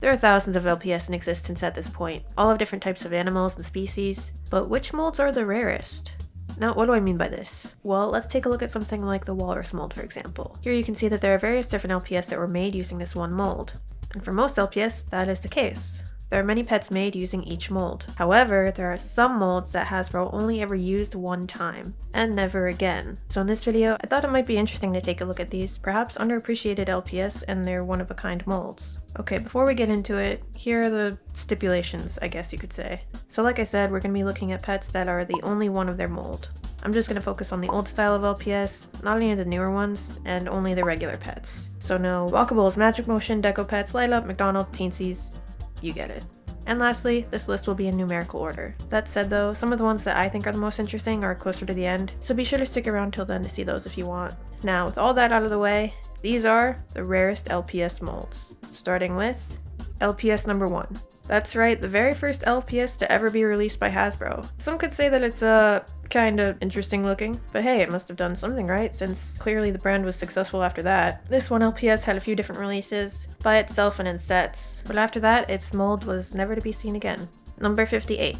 There are thousands of LPS in existence at this point, all of different types of animals and species, but which molds are the rarest? Now, what do I mean by this? Well, let's take a look at something like the walrus mold, for example. Here you can see that there are various different LPS that were made using this one mold, and for most LPS, that is the case. There are many pets made using each mold. However, there are some molds that Hasbro only ever used one time, and never again. So in this video, I thought it might be interesting to take a look at these, perhaps underappreciated LPS and their one-of-a-kind molds. Okay, before we get into it, here are the stipulations, I guess you could say. So like I said, we're going to be looking at pets that are the only one of their mold. I'm just going to focus on the old style of LPS, not any of the newer ones, and only the regular pets. So no Walkables, Magic Motion, Deco Pets, Light Up, McDonald's, Teensies. You get it. And lastly, this list will be in numerical order. That said though, some of the ones that I think are the most interesting are closer to the end, so be sure to stick around till then to see those if you want. Now, with all that out of the way, these are the rarest LPS molds. Starting with LPS number 1. That's right, the very first LPS to ever be released by Hasbro. Some could say that it's kinda interesting looking, but hey, it must have done something right, since clearly the brand was successful after that. This one LPS had a few different releases, by itself and in sets, but after that, its mold was never to be seen again. Number 58.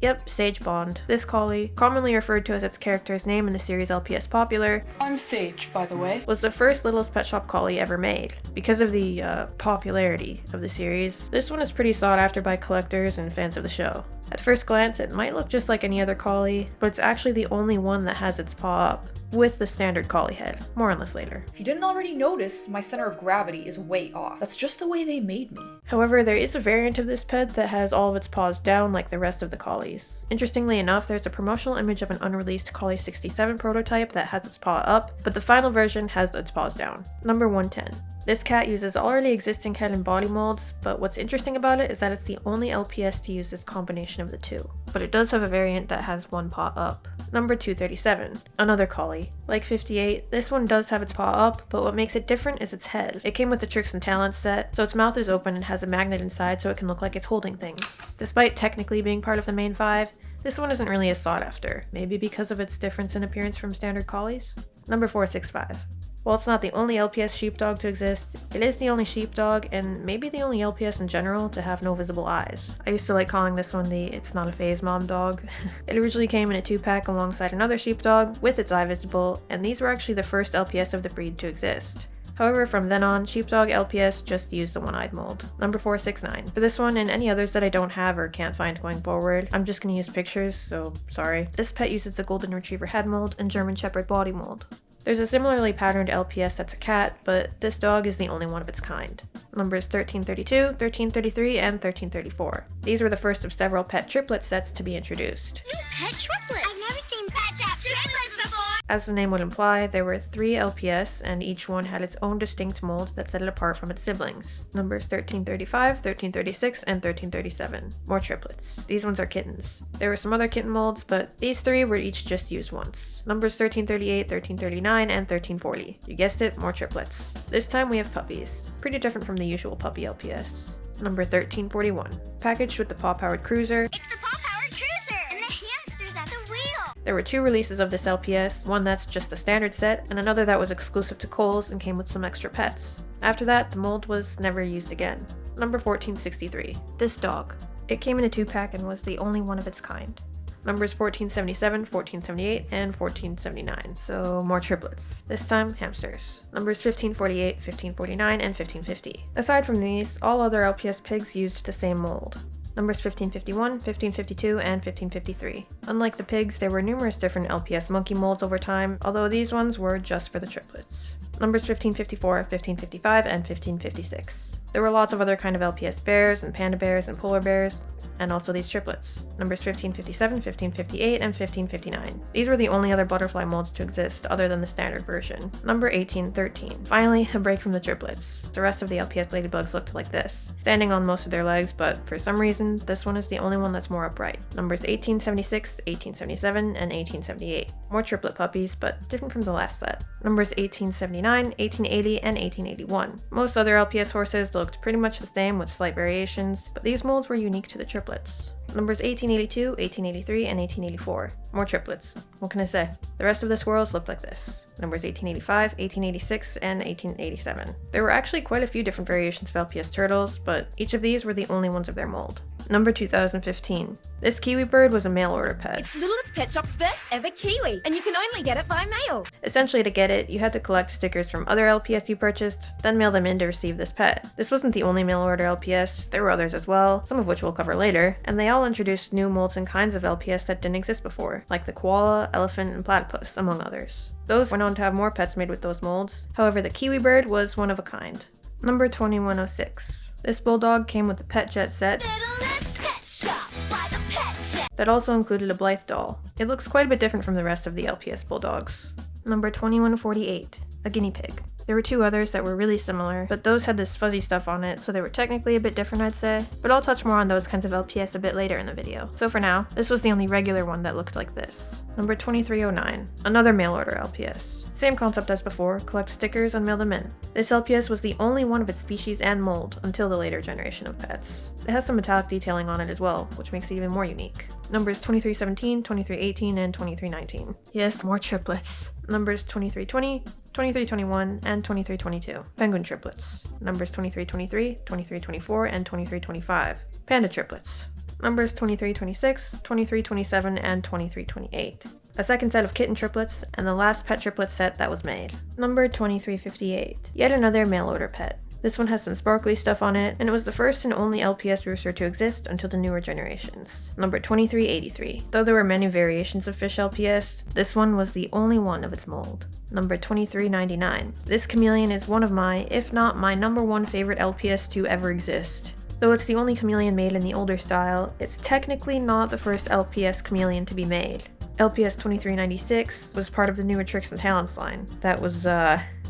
Yep, Sage Bond. This collie, commonly referred to as its character's name in the series LPS Popular, I'm Sage, by the way, was the first Littlest Pet Shop collie ever made. Because of the popularity of the series, this one is pretty sought after by collectors and fans of the show. At first glance, it might look just like any other collie, but it's actually the only one that has its paw up, with the standard collie head. More on this later. if you didn't already notice, my center of gravity is way off. That's just the way they made me. However, there is a variant of this pet that has all of its paws down like the rest of the collies. Interestingly enough, there's a promotional image of an unreleased Collie 67 prototype that has its paw up, but the final version has its paws down. Number 110. This cat uses already existing head and body molds, but what's interesting about it is that it's the only LPS to use this combination of the two. But it does have a variant that has one paw up. Number 237. Another collie. Like 58, this one does have its paw up, but what makes it different is its head. It came with the Tricks and Talents set, so its mouth is open and has a magnet inside so it can look like it's holding things. Despite technically being part of the main 5, this one isn't really as sought after, maybe because of its difference in appearance from standard collies? Number 465. While it's not the only LPS sheepdog to exist, it is the only sheepdog, and maybe the only LPS in general, to have no visible eyes. I used to like calling this one the It's Not a Phase Mom dog. It originally came in a 2-pack alongside another sheepdog, with its eye visible, and these were actually the first LPS of the breed to exist. However, from then on, sheepdog LPS just used the one-eyed mold. Number 469. For this one and any others that I don't have or can't find going forward, I'm just gonna use pictures, so sorry. This pet uses the Golden Retriever head mold and German Shepherd body mold. There's a similarly patterned LPS that's a cat, but this dog is the only one of its kind. Numbers 1332, 1333, and 1334. These were the first of several pet triplet sets to be introduced. New pet triplets! I've never seen pet shop triplets before! As the name would imply, there were 3 LPS, and each one had its own distinct mold that set it apart from its siblings. Numbers 1335, 1336, and 1337. More triplets. These ones are kittens. There were some other kitten molds, but these 3 were each just used once. Numbers 1338, 1339, and 1340. You guessed it, more triplets. This time we have puppies. Pretty different from the usual puppy LPS. Number 1341. Packaged with the paw-powered cruiser. It's the paw-powered cruiser! And the hamsters at the wheel! There were 2 releases of this LPS, one that's just the standard set, and another that was exclusive to Kohl's and came with some extra pets. After that, the mold was never used again. Number 1463. This dog. It came in a 2-pack and was the only one of its kind. Numbers 1477, 1478, and 1479, so more triplets. This time, hamsters. Numbers 1548, 1549, and 1550. Aside from these, all other LPS pigs used the same mold. Numbers 1551, 1552, and 1553. Unlike the pigs, there were numerous different LPS monkey molds over time, although these ones were just for the triplets. Numbers 1554, 1555, and 1556. There were lots of other kind of LPS bears, and panda bears, and polar bears, and also these triplets. Numbers 1557, 1558, and 1559. These were the only other butterfly molds to exist other than the standard version. Number 1813. Finally, a break from the triplets. The rest of the LPS ladybugs looked like this, standing on most of their legs, but for some reason, this one is the only one that's more upright. Numbers 1876, 1877, and 1878. More triplet puppies, but different from the last set. Numbers 1879, 1880, and 1881. Most other LPS horses looked pretty much the same with slight variations, but these molds were unique to the triplets. Numbers 1882, 1883, and 1884. More triplets. What can I say? The rest of the squirrels looked like this. Numbers 1885, 1886, and 1887. There were actually quite a few different variations of LPS turtles, but each of these were the only ones of their mold. Number 2015. This kiwi bird was a mail order pet. It's Littlest Pet Shop's first ever kiwi, and you can only get it by mail. Essentially, to get it, you had to collect stickers from other LPS you purchased, then mail them in to receive this pet. This wasn't the only mail order LPS, there were others as well, some of which we'll cover later, and they all introduced new molds and kinds of LPS that didn't exist before, like the koala, elephant, and platypus, among others. Those were known to have more pets made with those molds, however the kiwi bird was one of a kind. Number 2106. This bulldog came with the Pet Jet set Littlest Pet Shop by the Pet Jet. that also included a Blythe doll. It looks quite a bit different from the rest of the LPS bulldogs. Number 2148. A guinea pig. There were two others that were really similar, but those had this fuzzy stuff on it, so they were technically a bit different, I'd say. But I'll touch more on those kinds of LPS a bit later in the video. So for now, this was the only regular one that looked like this. Number 2309. Another mail order LPS. Same concept as before, collect stickers and mail them in. This LPS was the only one of its species and mold until the later generation of pets. It has some metallic detailing on it as well, which makes it even more unique. Numbers 2317, 2318, and 2319. Yes, more triplets. Numbers 2320, 2321, and 2322. Penguin triplets. Numbers 2323, 2324, and 2325. Panda triplets. Numbers 2326, 2327, and 2328. A second set of kitten triplets, and the last pet triplet set that was made. Number 2358. Yet another mail order pet. This one has some sparkly stuff on it, and it was the first and only LPS rooster to exist until the newer generations. Number 2383. Though there were many variations of fish LPS, this one was the only one of its mold. Number 2399. This chameleon is one of my, if not my number one favorite LPS to ever exist. Though it's the only chameleon made in the older style, it's technically not the first LPS chameleon to be made. LPS 2396 was part of the newer Tricks and Talents line. That was,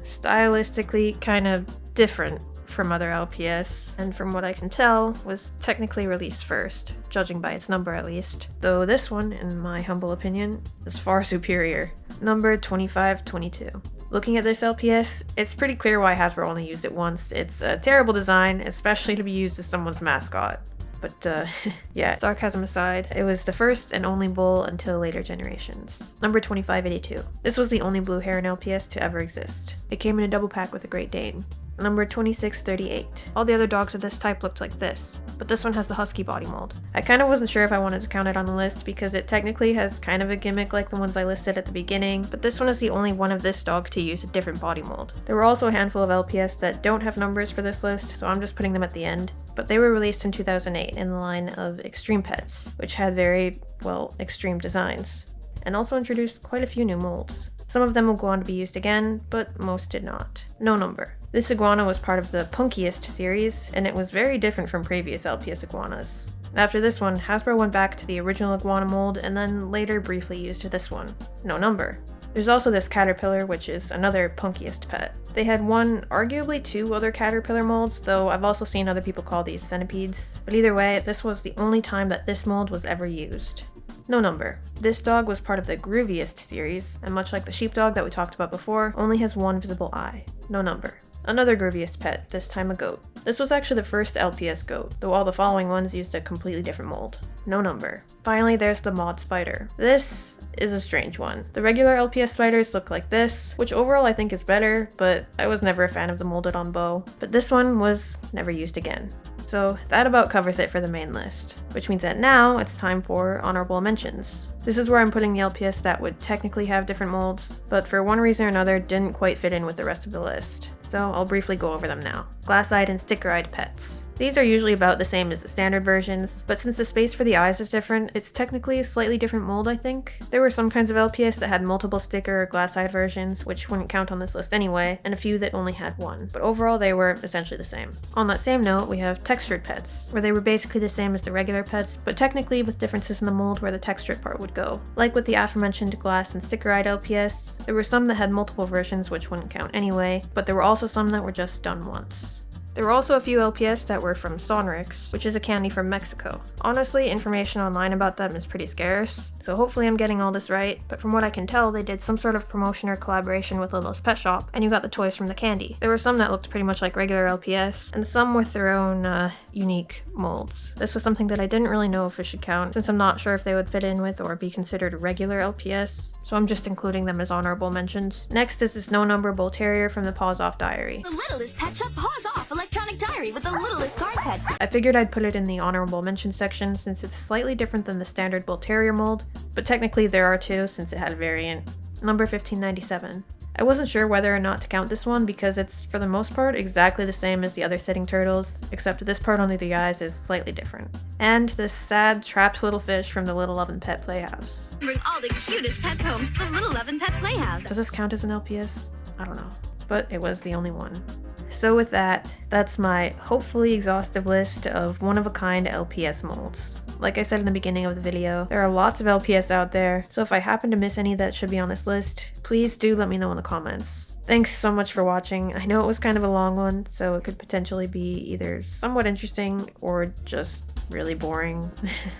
stylistically kind of different from other LPS, and from what I can tell, was technically released first, judging by its number at least. Though this one, in my humble opinion, is far superior. Number 2522. Looking at this LPS, it's pretty clear why Hasbro only used it once. It's a terrible design, especially to be used as someone's mascot. But yeah, sarcasm aside, it was the first and only bull until later generations. Number 2582. This was the only blue heron LPS to ever exist. It came in a double pack with a Great Dane. Number 2638. All the other dogs of this type looked like this, but this one has the husky body mold. I kind of wasn't sure if I wanted to count it on the list because it technically has kind of a gimmick like the ones I listed at the beginning, but this one is the only one of this dog to use a different body mold. There were also a handful of LPS that don't have numbers for this list, so I'm just putting them at the end, but they were released in 2008 in the line of Extreme Pets, which had very, well, extreme designs, and also introduced quite a few new molds. Some of them will go on to be used again, but most did not. No number. This iguana was part of the Punkiest series, and it was very different from previous LPS iguanas. After this one, Hasbro went back to the original iguana mold and then later briefly used this one. No number. There's also this caterpillar, which is another Punkiest pet. They had one, arguably two other caterpillar molds, though I've also seen other people call these centipedes. But either way, this was the only time that this mold was ever used. No number. This dog was part of the Grooviest series, and much like the sheepdog that we talked about before, only has one visible eye. No number. Another Grooviest pet, this time a goat. This was actually the first LPS goat, though all the following ones used a completely different mold. No number. Finally, there's the mod spider. This is a strange one. The regular LPS spiders look like this, which overall I think is better, but I was never a fan of the molded on bow. But this one was never used again. So that about covers it for the main list, which means that now it's time for honorable mentions. This is where I'm putting the LPS that would technically have different molds, but for one reason or another didn't quite fit in with the rest of the list. So I'll briefly go over them now. Glass-eyed and sticker-eyed pets. These are usually about the same as the standard versions, but since the space for the eyes is different, it's technically a slightly different mold, I think. There were some kinds of LPS that had multiple sticker or glass-eyed versions, which wouldn't count on this list anyway, and a few that only had one, but overall they were essentially the same. On that same note, we have textured pets, where they were basically the same as the regular pets, but technically with differences in the mold where the textured part would go. Like with the aforementioned glass and sticker-eyed LPS, there were some that had multiple versions which wouldn't count anyway, but there were also some that were just done once. There were also a few LPS that were from Sonrix, which is a candy from Mexico. Honestly, information online about them is pretty scarce, so hopefully I'm getting all this right, but from what I can tell, they did some sort of promotion or collaboration with Littlest Pet Shop, and you got the toys from the candy. There were some that looked pretty much like regular LPS, and some with their own, unique molds. This was something that I didn't really know if it should count, since I'm not sure if they would fit in with or be considered regular LPS, so I'm just including them as honorable mentions. Next is this No Number Bull Terrier from the Paws Off Diary. The Littlest Pet Shop Paws Off electronic diary with the littlest card head. I figured I'd put it in the honorable mention section since it's slightly different than the standard Bull Terrier mold, but technically there are two since it had a variant. Number 1597. I wasn't sure whether or not to count this one because it's, for the most part, exactly the same as the other sitting turtles, except this part on the eyes is slightly different. And this sad, trapped little fish from the Little Oven Pet Playhouse. Bring all the cutest pets home to the Little Oven Pet Playhouse. Does this count as an LPS? I don't know. But it was the only one. So with that, that's my hopefully exhaustive list of one-of-a-kind LPS molds. Like I said in the beginning of the video, there are lots of LPS out there, so if I happen to miss any that should be on this list, please do let me know in the comments. Thanks so much for watching. I know it was kind of a long one, so it could potentially be either somewhat interesting or just really boring.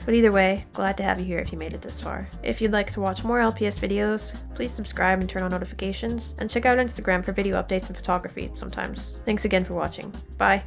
But either way, glad to have you here if you made it this far. If you'd like to watch more LPS videos, please subscribe and turn on notifications, and check out Instagram for video updates and photography sometimes. Thanks again for watching. Bye!